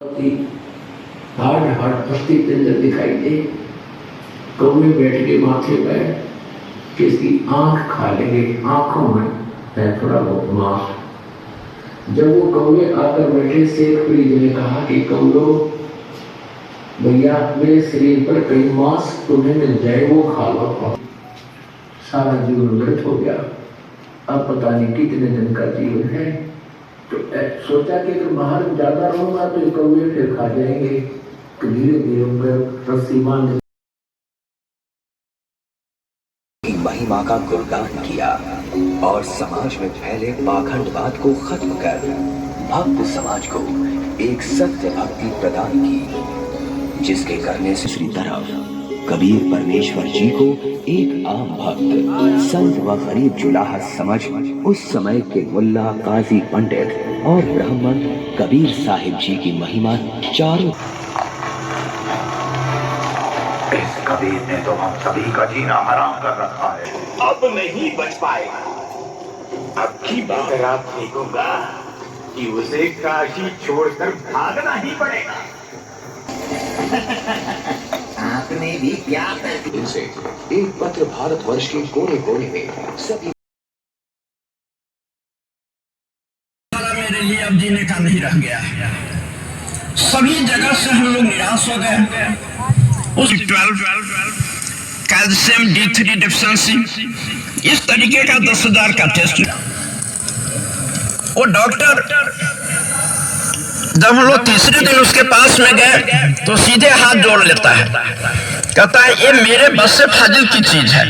Hard hard पस्ती पिंजर दिखाई दे, कौवे बैठ के माथे पर किसकी आंख खा लेंगे, आंखों में है थोड़ा बहुत मांस। जब वो कौवे आकर बैठे, शेख फरीद ने कहा कि कौवो भैया मेरे शरीर पर कई मांस तुम्हें मिल जाए, वो खा लो। सारा जीवन व्यर्थ हो गया, अब पता नहीं कितने दिन का जीवन है। तो सोचा कि अगर बाहर ज्यादा रहूंगा तो कौवे फिर खा जाएंगे, तो धीरे धीरे उनका रस्सी बांध महिमा का गुणगान किया और समाज में फैले पाखंडवाद को खत्म कर भक्त समाज को एक सत्य भक्ति प्रदान की, जिसके करने से दूसरी तरफ कबीर परमेश्वर जी को एक आम भक्त, संत व गरीब जुलाहा समझ उस समय के मुल्ला, काजी, पंडित और ब्राह्मण कबीर साहिब जी की महिमा चारों। इस कबीर ने तो हम सभी का जीना हराम कर रखा है, अब नहीं बच पाएगा। अब की बात रात फेंकूंगा कि उसे काशी छोड़कर भागना ही पड़ेगा। आपने भी क्या इनसे एक पत्र भारतवर्ष के कोने कोने में सभी मेरे लिए अब जीने का नहीं रह गया। सभी जगह से हम लोग निराश हो गए। उस 12 कैल्शियम D3 डिफिशिएंसी, इस तरीके का 10,000 का टेस्ट। वो डॉक्टर जब हम लोग तीसरे दिन उसके पास में गए तो सीधे हाथ जोड़ लेता है, कहता है ये मेरे बस से फाजिल की चीज है,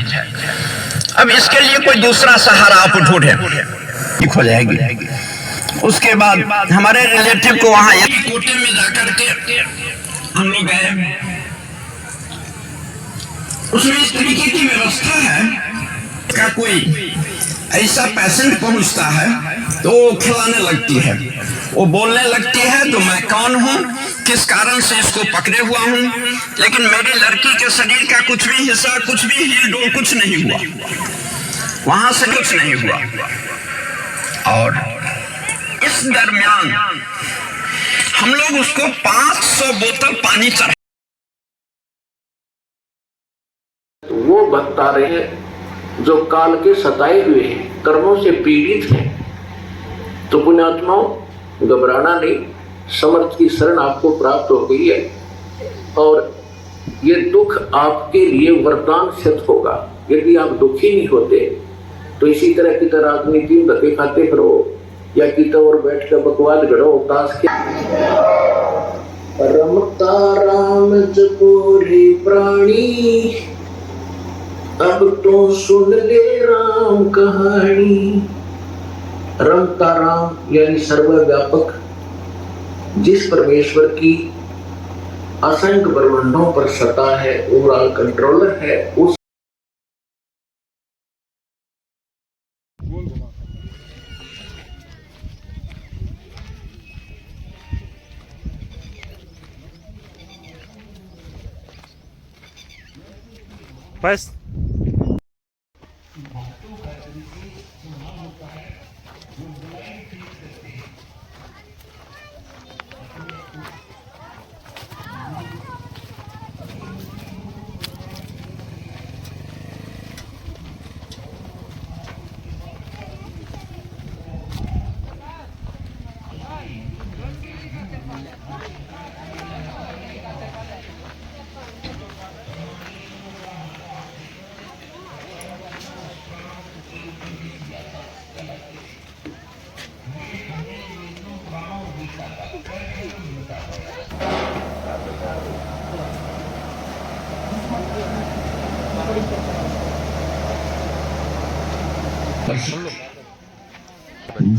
अब इसके लिए कोई दूसरा सहारा आप ढूंढे, ठीक हो जाएगी। उसके बाद हमारे रिलेटिव को वहां कोटे में जाकर के हम लोग गए, उसमें इस तरीके की व्यवस्था है का कोई ऐसा पेशेंट पहुंचता है तो वो खिलाने लगती है, वो बोलने लगती है तो मैं कौन हूँ, किस कारण से इसको पकड़े हुआ हूँ, लेकिन मेरी लड़की के शरीर का कुछ भी हिस्सा, कुछ भी हिल डोल कुछ नहीं हुआ, वहां से कुछ नहीं हुआ। और इस दरमियान हम लोग उसको 500 बोतल पानी चढ़ा। वो भक्त आ रहे हैं जो काल के सताए हुए हैं, कर्मों से पीड़ित हैं। तो पुण्यात्माओं घबराना नहीं, समर्थ की शरण आपको प्राप्त हो गई है और ये दुख आपके लिए वरदान सिद्ध होगा। यदि आप दुखी नहीं होते तो इसी तरह की तरह आदमी 3 धक्के खाते फिरो या कित और बैठ कर बकवाद गढ़ो ताश के। रमता राम जपोरे प्राणी, अब तो सुन ले राम कहानी। रमता राम यानी सर्वव्यापक, जिस परमेश्वर की असंख्य ब्रह्मांडों पर सत्ता है, ओवरऑल कंट्रोलर है, उस बस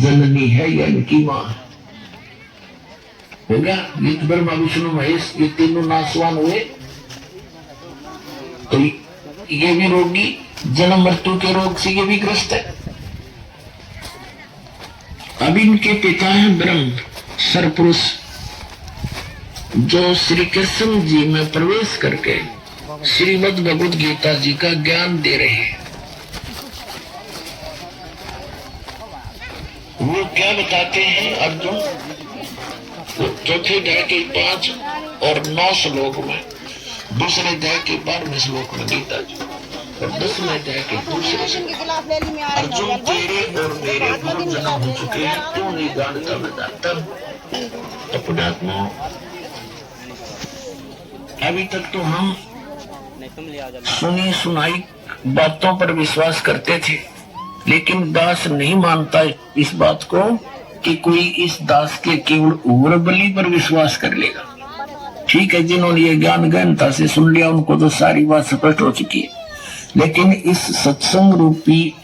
जननी है या इनकी मां हो गया। ये ब्रह्मा विष्णु महेश ये तीनों नासवान हुए, तो ये भी रोगी जन्म मृत्यु के रोग से ये भी ग्रस्त है। अब इनके पिता हैं ब्रह्म सरपुरुष, जो श्री कृष्ण जी में प्रवेश करके श्रीमद् भगवद गीता जी का ज्ञान दे रहे हैं। वो क्या बताते हैं अर्जुन, चौथे अध्याय के 5 और 9 श्लोक में, दूसरे अध्याय के 12वें श्लोक में गीता जी, और 10वें अध्याय के दूसरे श्लोक, अर्जुन तेरे और मेरे बहुत जन्म हो चुके हैं, तू नहीं जानता बता। तब पुण्यात्मा, अभी तक तो हम सुनी सुनाई बातों पर विश्वास करते थे, लेकिन दास नहीं मानता इस बात को कि कोई इस दास के केवल उग्र बलि पर विश्वास कर लेगा। ठीक है, जिन्होंने ये ज्ञान गहनता से सुन लिया उनको तो सारी बात स्पष्ट हो चुकी है, लेकिन इस सत्संग रूपी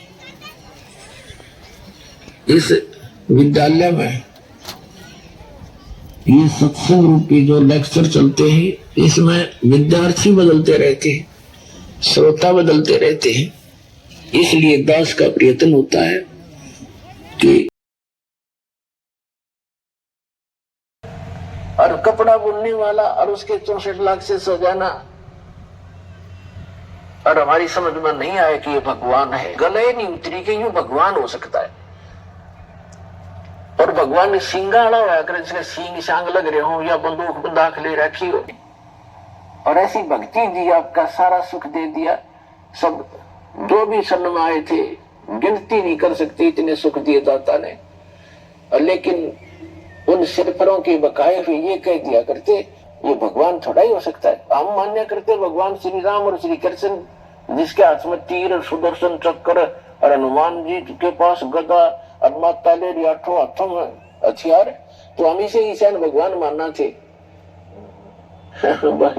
इस विद्यालय में ये सत्संग रूपी जो लेक्चर चलते हैं, इसमें विद्यार्थी बदलते रहते हैं, श्रोता बदलते रहते हैं। इसलिए दास का प्रयत्न होता है कि और कपड़ा बुनने वाला और उसके 64 लाख से सजाना, और हमारी समझ में नहीं आया कि ये भगवान है, गले नहीं उतरी कि यूं भगवान हो सकता है। और भगवान ने सिंगाड़ा हुआ कर जिसके सींग शांग लग रहे हो या बंदूक बंदाख ले रखी हो, और ऐसी भक्ति दी, आपका सारा सुख दे दिया। सब जो भी सन्म आए थे गिनती नहीं कर सकते इतने सुख दिए दाता ने। लेकिन उन सिरफरों के बकाए हुए ये कह दिया करते ये भगवान थोड़ा ही हो सकता है। हम मान्य करते भगवान श्री राम और श्री कृष्ण, जिसके हाथ में तीर सुदर्शन चक्र और हनुमान जी के पास गदा और माता ले 8 हाथों में हथियार, तो हम इसे ईशान भगवान मानना थे।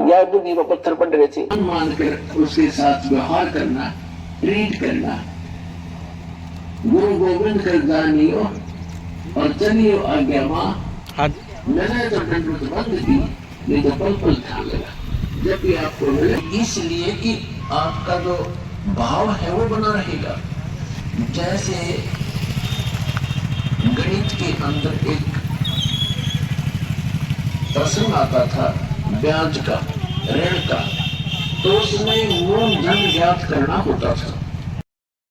या बुद्धि पर पत्थर पड़ रहे थे, मानकर उसके साथ व्यवहार करना, ट्रीट करना। गुरु गोविंद कर जानियो और चलियो आज्ञा माँ, मैंने तो दंडवत बंद की, नहीं तो पल पल ध्यान लगा जब भी आपको मिले, इसलिए कि आपका जो भाव है वो बना रहेगा। जैसे गणित के अंदर एक प्रश्न आता था ब्याज का, ऋण का, तो उसमें मूलधन ज्ञात करना होता था।